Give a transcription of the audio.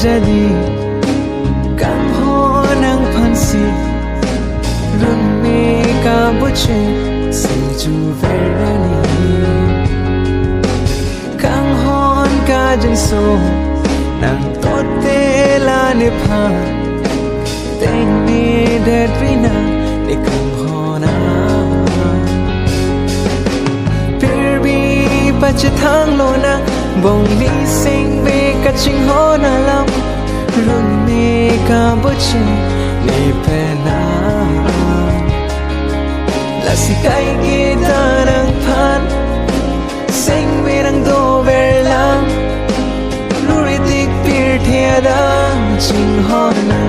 jadi kam ho nang phansi run me ka buche si ju verani kang hon ka jin so nang tot te la ne pha teng ni de trina de kang hona pirbi pach thang lo na bong ni sing me ka ching hona lam run me ka buche ni pe na la si kai kita nang phan sing me nang do ver lang luri tik pir thia da ching hona